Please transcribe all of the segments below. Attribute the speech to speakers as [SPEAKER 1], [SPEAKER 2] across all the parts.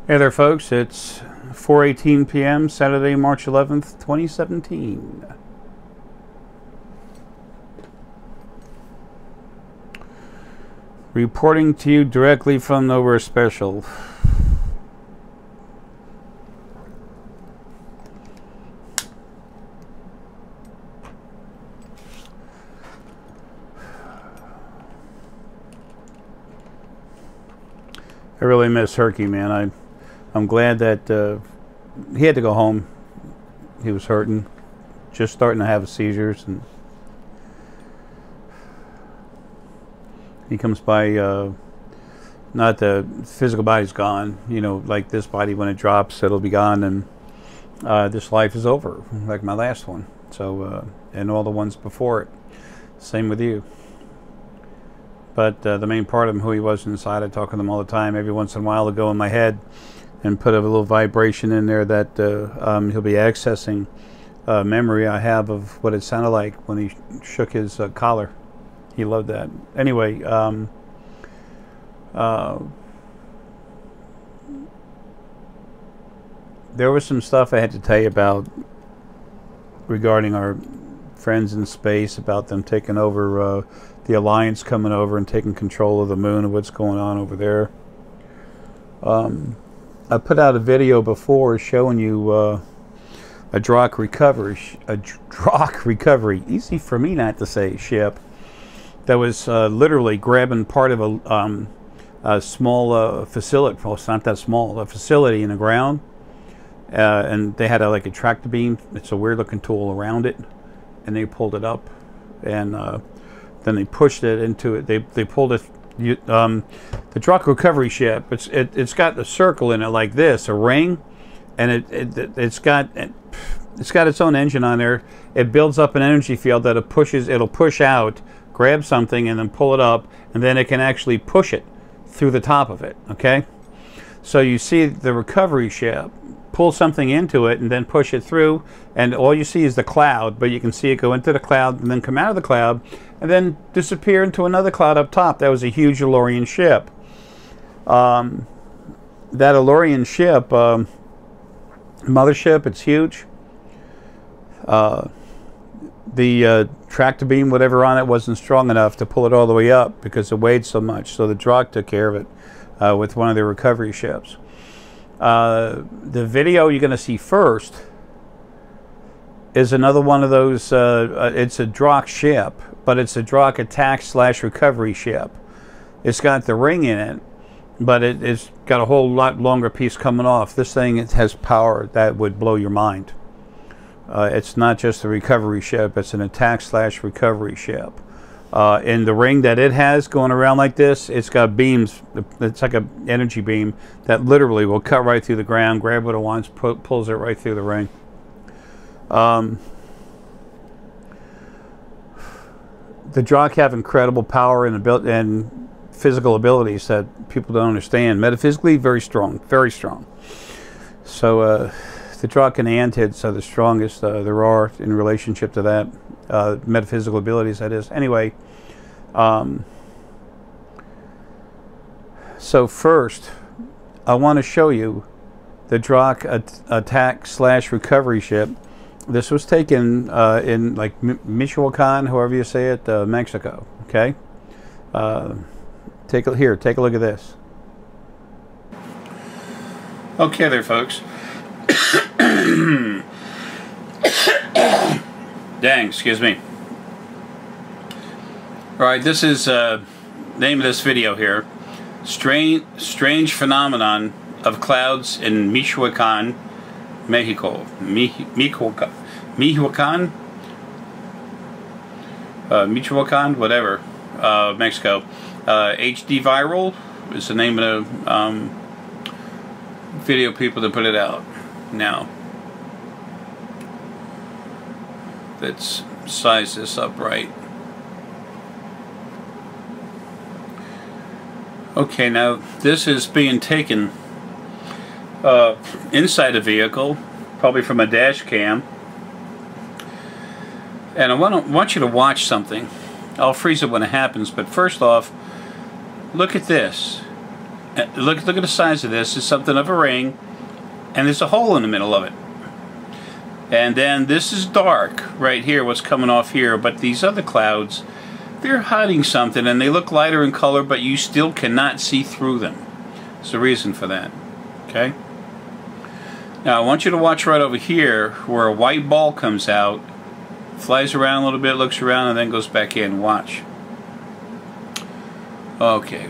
[SPEAKER 1] Hey there folks, it's 4:18 p.m. Saturday, March 11th, 2017. Reporting to you directly from Nowhere Special. I really miss Herky, man. I'm glad that he had to go home. He was hurting, just starting to have seizures, and he comes by. Not the physical body's gone, you know, like this body when it drops, it'll be gone, and this life is over, like my last one. So, and all the ones before it. Same with you. But the main part of him, who he was inside, I talk to him all the time. Every once in a while, to go in my head and put a little vibration in there that he'll be accessing memory I have of what it sounded like when he shook his collar. He loved that. Anyway, there was some stuff I had to tell you about regarding our friends in space, about them taking over, the Alliance coming over and taking control of the moon and what's going on over there. I put out a video before showing you a Drachk recovery, easy for me not to say, ship that was literally grabbing part of a small facility. Well, it's not that small, a facility in the ground, and they had like a tractor beam. It's a weird looking tool around it, and they pulled it up, and then they pushed it into it. They pulled it. The Drachk recovery ship. It's got a circle in it like this, a ring, and it's got its own engine on there. It builds up an energy field that it'll push out, grab something, and then pull it up, and then it can actually push it through the top of it. Okay, so you see the recovery ship pull something into it and then push it through, and all you see is the cloud, but you can see it go into the cloud and then come out of the cloud and then disappear into another cloud up top. That was a huge Alurean ship. That Alurean ship, mothership, it's huge. The tractor beam, whatever on it, wasn't strong enough to pull it all the way up because it weighed so much, so the Drachk took care of it with one of their recovery ships. The video you're going to see first is another one of those. It's a Drachk ship, but it's a Drachk attack/recovery ship. It's got the ring in it, but it's got a whole lot longer piece coming off. This thing, it has power that would blow your mind. It's not just a recovery ship, it's an attack/recovery ship. In the ring that it has going around like this, it's got beams. It's like an energy beam that literally will cut right through the ground, grab what it wants, pulls it right through the ring. The Drachk have incredible power and physical abilities that people don't understand. Metaphysically, very strong, very strong. So the Drachk and the Antids are the strongest there are in relationship to that. Metaphysical abilities, that is. Anyway, so first I want to show you the Drachk attack/recovery ship. This was taken in like Michoacan, however you say it, Mexico. Okay, take a look at this. Okay there, folks. Dang, excuse me. Alright, this is name of this video here. Strange phenomenon of clouds in Michoacan, Mexico. Michoacan, whatever, Mexico. HD Viral is the name of the video people that put it out. Now, let's size this up right. Okay, now this is being taken inside a vehicle, probably from a dash cam. And I want you to watch something. I'll freeze it when it happens, but first off, look at this. Look at the size of this. It's something of a ring, and there's a hole in the middle of it. And then this is dark right here, what's coming off here, but these other clouds, they're hiding something, and they look lighter in color, but you still cannot see through them. There's a reason for that. Okay? Now I want you to watch right over here where a white ball comes out, flies around a little bit, looks around, and then goes back in. Watch. Okay.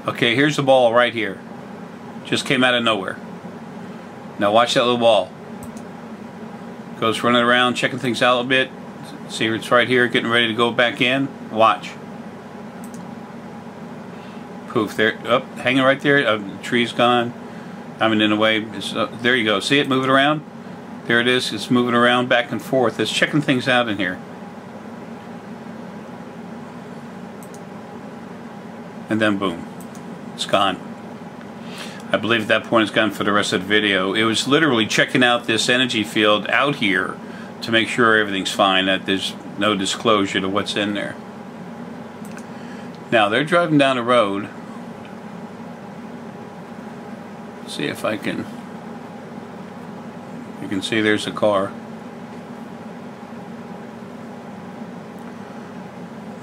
[SPEAKER 1] Okay, here's the ball right here. Just came out of nowhere. Now watch that little ball. Goes running around, checking things out a little bit. See, it's right here, getting ready to go back in. Watch. Poof, there, up, hanging right there. The tree's gone. I mean, in a way, there you go. See it moving around? There it is. It's moving around back and forth. It's checking things out in here. And then boom, it's gone. I believe at that point it's gone for the rest of the video. It was literally checking out this energy field out here to make sure everything's fine, that there's no disclosure to what's in there. Now they're driving down the road. See if I can. You can see there's a car.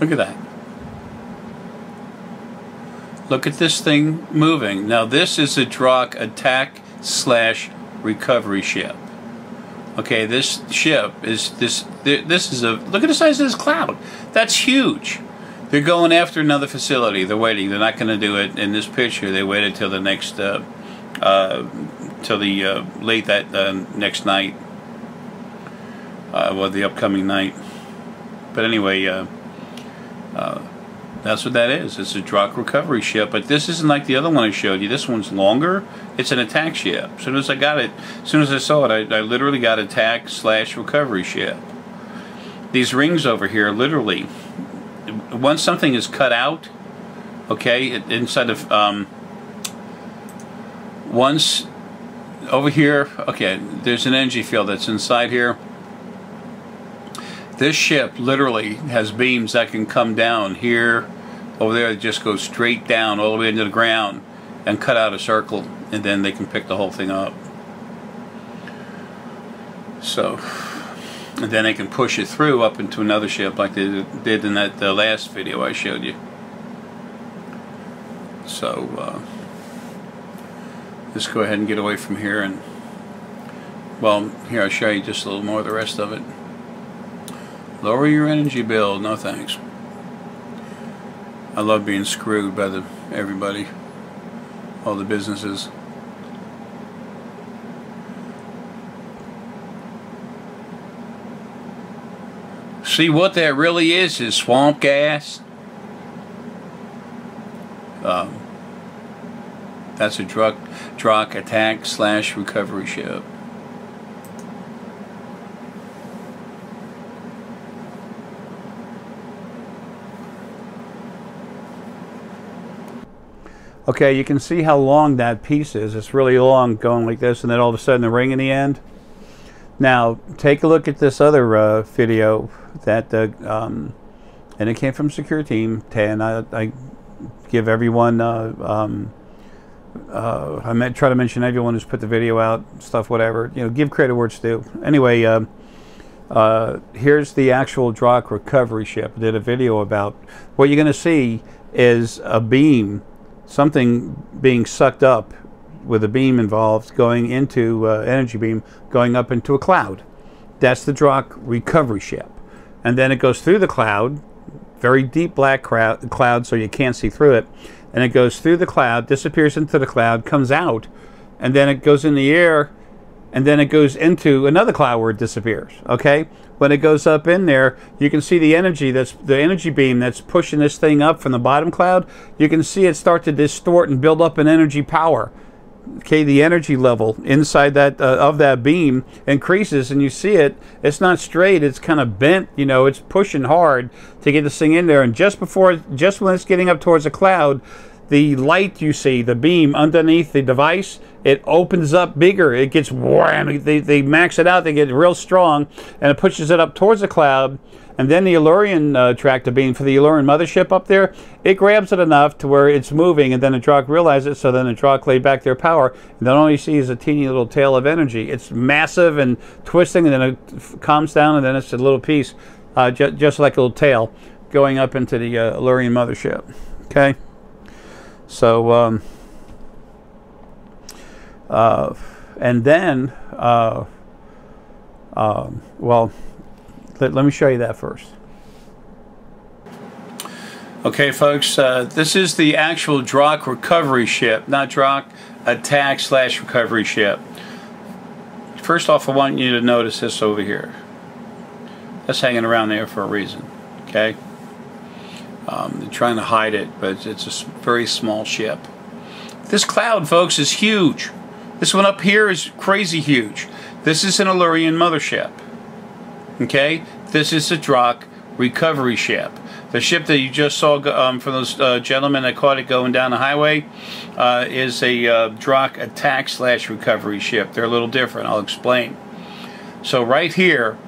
[SPEAKER 1] Look at that. Look at this thing moving. Now this is a Drachk attack / recovery ship. Okay, this ship is this is a, look at the size of this cloud. That's huge. They're going after another facility. They're waiting. They're not going to do it in this picture. They waited till the next till the late that next night, well, the upcoming night. But anyway, that's what that is. It's a Drachk recovery ship, but this isn't like the other one I showed you. This one's longer. It's an attack ship. As soon as I got it, as soon as I saw it, I literally got attack / recovery ship. These rings over here, literally, once something is cut out, okay, inside of once over here, okay, there's an energy field that's inside here. This ship literally has beams that can come down here, over there. It just goes straight down all the way into the ground and cut out a circle, and then they can pick the whole thing up. So, and then they can push it through up into another ship like they did in that last video I showed you. So, let's go ahead and get away from here, and, well, here I'll show you just a little more of the rest of it. Lower your energy bill, no thanks. I love being screwed by everybody, all the businesses. See, what that really is swamp gas. That's a Drachk attack / recovery ship. Okay, you can see how long that piece is. It's really long, going like this, and then all of a sudden the ring in the end. Now, take a look at this other video that, and it came from Secure Team 10. I give everyone, I try to mention everyone who's put the video out, stuff, whatever. You know, give credit where it's due. Anyway, here's the actual Drachk recovery ship. I did a video about what you're going to see is a beam, something being sucked up with a beam involved, going into energy beam, going up into a cloud. That's the Drachk recovery ship. And then it goes through the cloud, very deep black cloud, so you can't see through it. And it goes through the cloud, disappears into the cloud, comes out, and then it goes in the air, and then it goes into another cloud where it disappears. Okay? When it goes up in there, you can see the energy beam that's pushing this thing up from the bottom cloud. You can see it start to distort and build up an energy power. Okay, the energy level inside that of that beam increases, and you see it. It's not straight; it's kind of bent. You know, it's pushing hard to get this thing in there. And just when it's getting up towards a cloud, the light you see, the beam underneath the device, it opens up bigger. It gets wham. They max it out. They get real strong, and it pushes it up towards the cloud. And then the Alurean tractor beam for the Alurean mothership up there, it grabs it enough to where it's moving, and then the Drachk realizes it, so then the Drachk laid back their power, and then all you see is a teeny little tail of energy. It's massive and twisting, and then it calms down, and then it's a little piece, just like a little tail, going up into the Alurean mothership. Okay? So, and then, well, let me show you that first. Okay, folks, this is the actual Drachk recovery ship, not Drachk attack/recovery ship. First off, I want you to notice this over here. That's hanging around there for a reason, okay? They're trying to hide it, but it's a very small ship. This cloud, folks, is huge. This one up here is crazy huge. This is an Alurean mothership. Okay, this is the Drachk recovery ship. The ship that you just saw from those gentlemen that caught it going down the highway is a Drachk attack/recovery ship. They're a little different. I'll explain. So right here,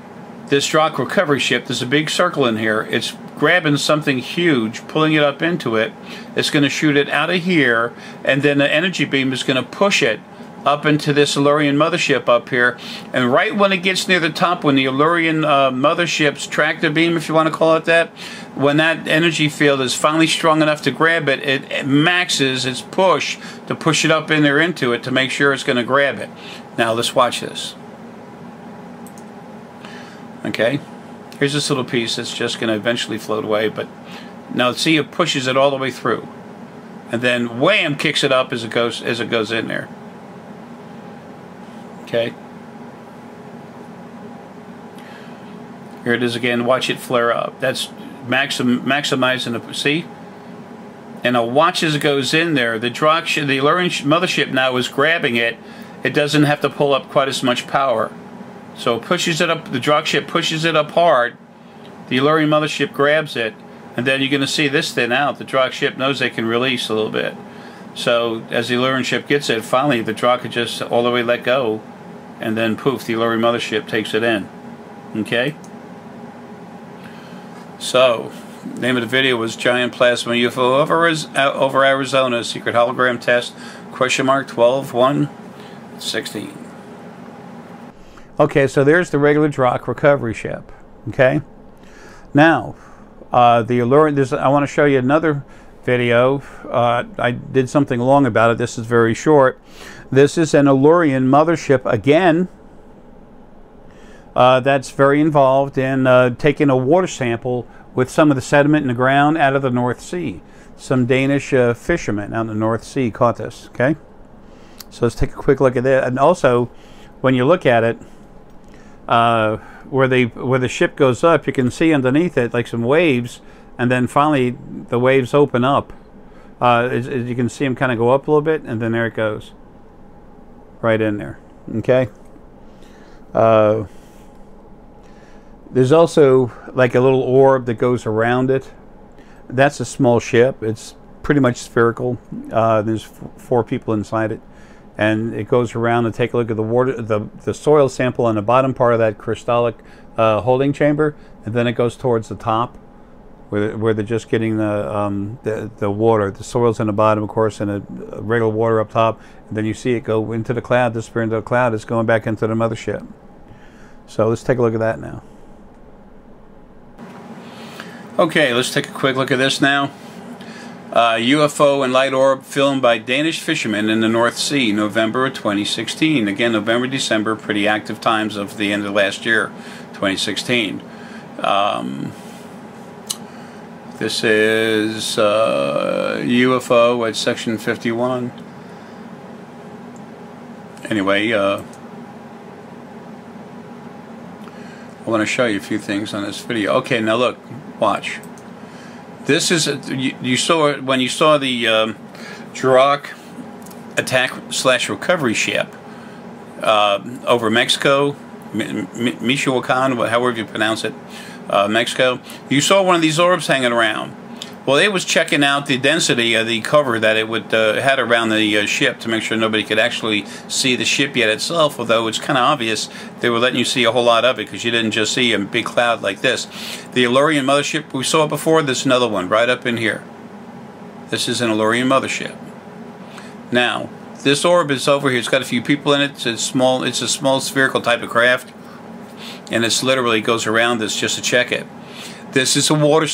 [SPEAKER 1] this Drachk recovery ship, there's a big circle in here. It's grabbing something huge, pulling it up into it. It's going to shoot it out of here, and then the energy beam is going to push it up into this Alurean mothership up here, and right when it gets near the top, when the Alurean mothership's tractor beam, if you want to call it that, when that energy field is finally strong enough to grab it, it maxes its push to push it up in there into it to make sure it's going to grab it. Now let's watch this. Okay, here's this little piece that's just going to eventually float away, but now see, it pushes it all the way through, and then wham, kicks it up as it goes in there. Okay. Here it is again. Watch it flare up. That's maximizing the, see? And now watch as it goes in there. The Drachk, the Alurean mothership now is grabbing it. It doesn't have to pull up quite as much power. So it pushes it up. The Drachk ship pushes it up hard. The Alurean mothership grabs it, and then you're going to see this thin out. The Drachk ship knows they can release a little bit. So as the Alurean ship gets it, finally the Drachk can just all the way let go. And then poof, the Alurean mothership takes it in. Okay? So, name of the video was Giant Plasma UFO over Arizona, Secret Hologram Test, (12-1-16). Okay, so there's the regular Drachk recovery ship. Okay? Now, the Alurean, I want to show you another video. I did something long about it. This is very short. This is an Alurean mothership again that's very involved in taking a water sample with some of the sediment in the ground out of the North Sea. Some Danish fishermen out in the North Sea caught this. Okay, so let's take a quick look at that. And also, when you look at it, where the ship goes up, you can see underneath it like some waves, and then finally the waves open up. As you can see them kind of go up a little bit, and then there it goes. Right in there. Okay. There's also like a little orb that goes around it. That's a small ship. It's pretty much spherical. There's 4 people inside it, and it goes around and take a look at the water, the soil sample on the bottom part of that crystallic holding chamber, and then it goes towards the top, where they're just getting the water. The soil's in the bottom, of course, and a regular water up top. And then you see it go into the cloud, disappear into the cloud. It's going back into the mothership. So let's take a look at that now. Okay, let's take a quick look at this now. UFO and light orb filmed by Danish fishermen in the North Sea, November of 2016. Again, November, December, pretty active times of the end of last year, 2016. This is UFO at section 51. Anyway, I want to show you a few things on this video. Okay, now look, watch. This is you saw it when you saw the Drachk attack/recovery ship over Mexico, Michoacan, however you pronounce it, Mexico. You saw one of these orbs hanging around. Well, it was checking out the density of the cover that it would had around the ship to make sure nobody could actually see the ship yet itself, although it's kind of obvious they were letting you see a whole lot of it because you didn't just see a big cloud like this. The Alurean mothership, we saw it before. There's another one right up in here. This is an Alurean mothership. Now, this orb is over here. It's got a few people in it. It's a small spherical type of craft, and it's literally goes around this just to check it. This is a water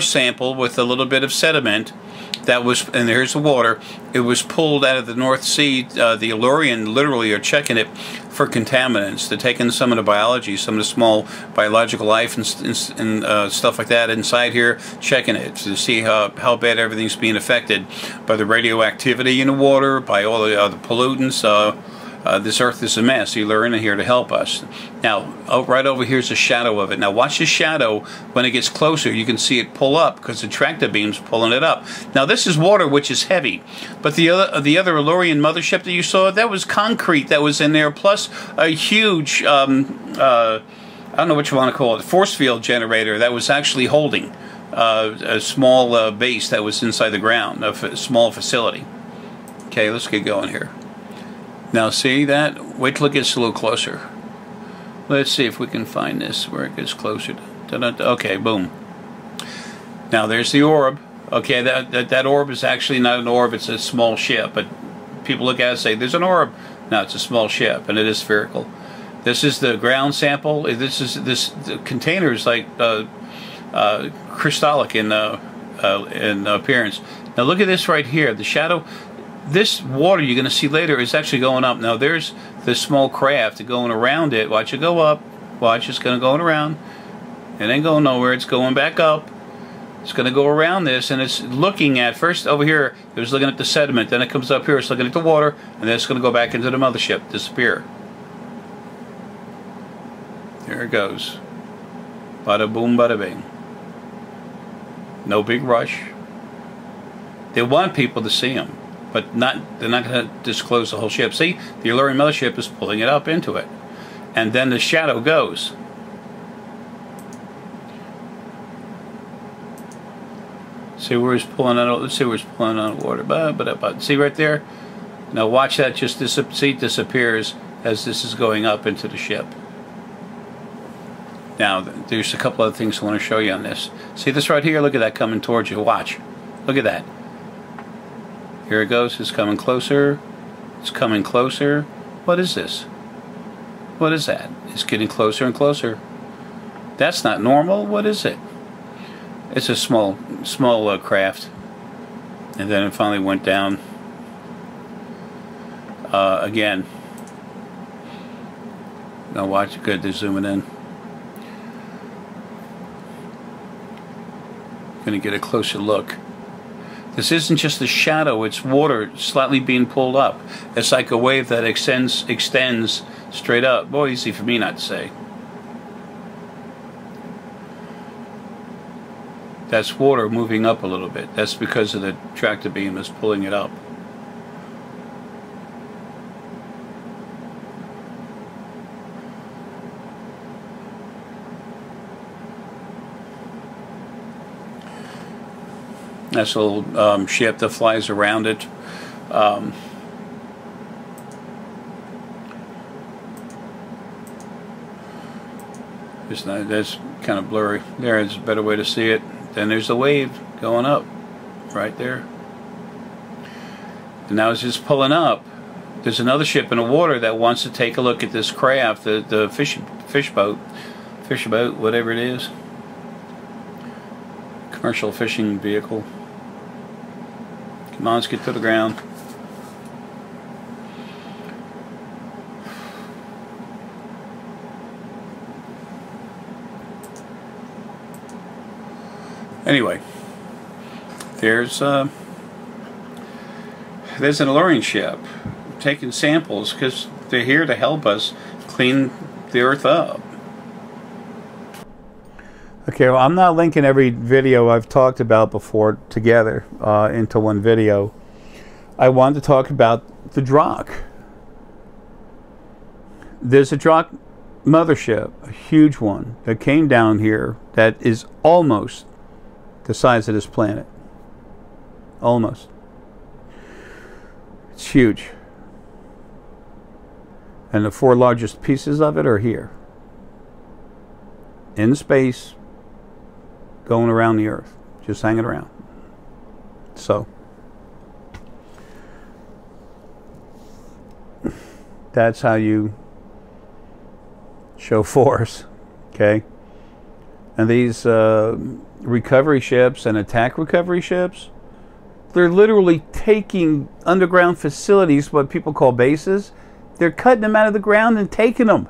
[SPEAKER 1] sample with a little bit of sediment that was, and here's the water. It was pulled out of the North Sea. The Alurean literally are checking it for contaminants. They're taking some of the biology, some of the small biological life and stuff like that inside here, checking it to see how bad everything's being affected by the radioactivity in the water, by all the other pollutants. This Earth is a mess. You're learning here to help us. Now, right over here is a shadow of it. Now, watch the shadow. When it gets closer, you can see it pull up because the tractor beam's pulling it up. Now, this is water, which is heavy. But the other Alurean mothership that you saw, that was concrete that was in there, plus a huge, I don't know what you want to call it, force field generator that was actually holding a small base that was inside the ground, a small facility. Okay, let's get going here. Now see that? Wait till it gets a little closer. Let's see if we can find this where it gets closer. Okay, boom. Now there's the orb. Okay, that orb is actually not an orb, it's a small ship. But people look at it and say, there's an orb. No, it's a small ship, and it is spherical. This is the ground sample. The container is like crystallic in appearance. Now look at this right here. The shadow. This water you're going to see later is actually going up. Now there's this small craft going around it. Watch it go up. Watch, it's going to go around. It ain't going nowhere. It's going back up. It's going to go around this, and it's looking at, first over here, it was looking at the sediment. Then it comes up here, it's looking at the water, and then it's going to go back into the mothership, disappear. There it goes. Bada boom, bada bing. No big rush. They want people to see them. But they're not going to disclose the whole ship. See, the Alurean mothership is pulling it up into it. And then the shadow goes. See where he's pulling out, let's see where he's pulling out water. But see right there? Now watch that just disappears as this is going up into the ship. Now, there's a couple other things I want to show you on this. See this right here? Look at that coming towards you. Watch. Look at that. Here it goes. It's coming closer. It's coming closer. What is this? What is that? It's getting closer and closer. That's not normal. What is it? It's a small craft. And then it finally went down again. Now watch. Good. They're zooming in. Going to get a closer look. This isn't just a shadow, it's water slightly being pulled up. It's like a wave that extends straight up. Boy, easy for me not to say. That's water moving up a little bit. That's because of the tractor beam is pulling it up. That's a little ship that flies around it. That's kind of blurry. There's a better way to see it. Then there's the wave going up right there. And now it's just pulling up. There's another ship in the water that wants to take a look at this craft, the fish boat, whatever it is. Commercial fishing vehicle. Come on, let's get to the ground. Anyway, there's an Alurean ship taking samples because they're here to help us clean the Earth up. Okay, well, I'm not linking every video I've talked about before together into one video. I wanted to talk about the Drachk. There's a Drachk mothership, a huge one, that came down here that is almost the size of this planet. Almost. It's huge. And the 4 largest pieces of it are here. In space, going around the Earth. Just hanging around. So, that's how you show force. Okay? And these recovery ships and attack recovery ships, they're literally taking underground facilities, what people call bases. They're cutting them out of the ground and taking them.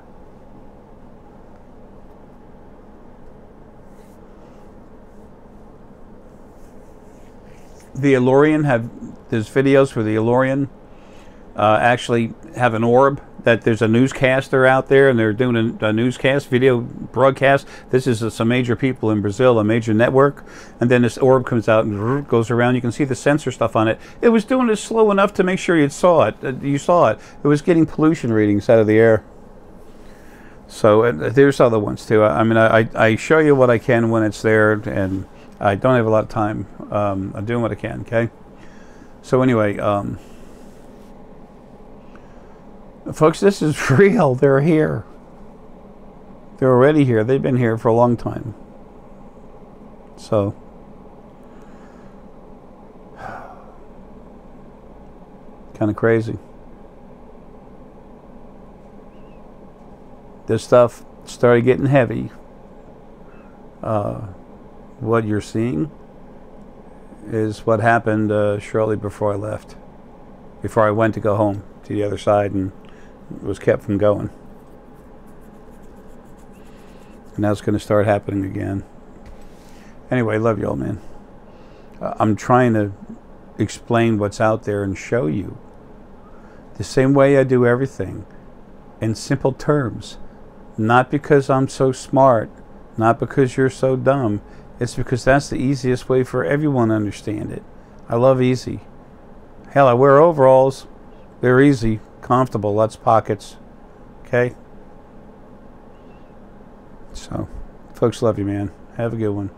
[SPEAKER 1] The Alurean there's videos where the Alurean actually have an orb, that there's a newscaster out there and they're doing a newscast, video broadcast. This is some major people in Brazil, a major network. And then this orb comes out and goes around. You can see the sensor stuff on it. It was doing it slow enough to make sure you saw it. It was getting pollution readings out of the air. So there's other ones too. I mean, I show you what I can when it's there, and I don't have a lot of time. I'm doing what I can, okay? So anyway, folks, this is real. They're here. They're already here. They've been here for a long time. So, kind of crazy. This stuff started getting heavy. What you're seeing is what happened shortly before I left. Before I went to go home to the other side and was kept from going. And now it's going to start happening again. Anyway, love y'all, man. I'm trying to explain what's out there and show you the same way I do everything, in simple terms. Not because I'm so smart, not because you're so dumb. It's because that's the easiest way for everyone to understand it. I love easy. Hell, I wear overalls. They're easy, comfortable, lots of pockets. Okay? So, folks, love you, man. Have a good one.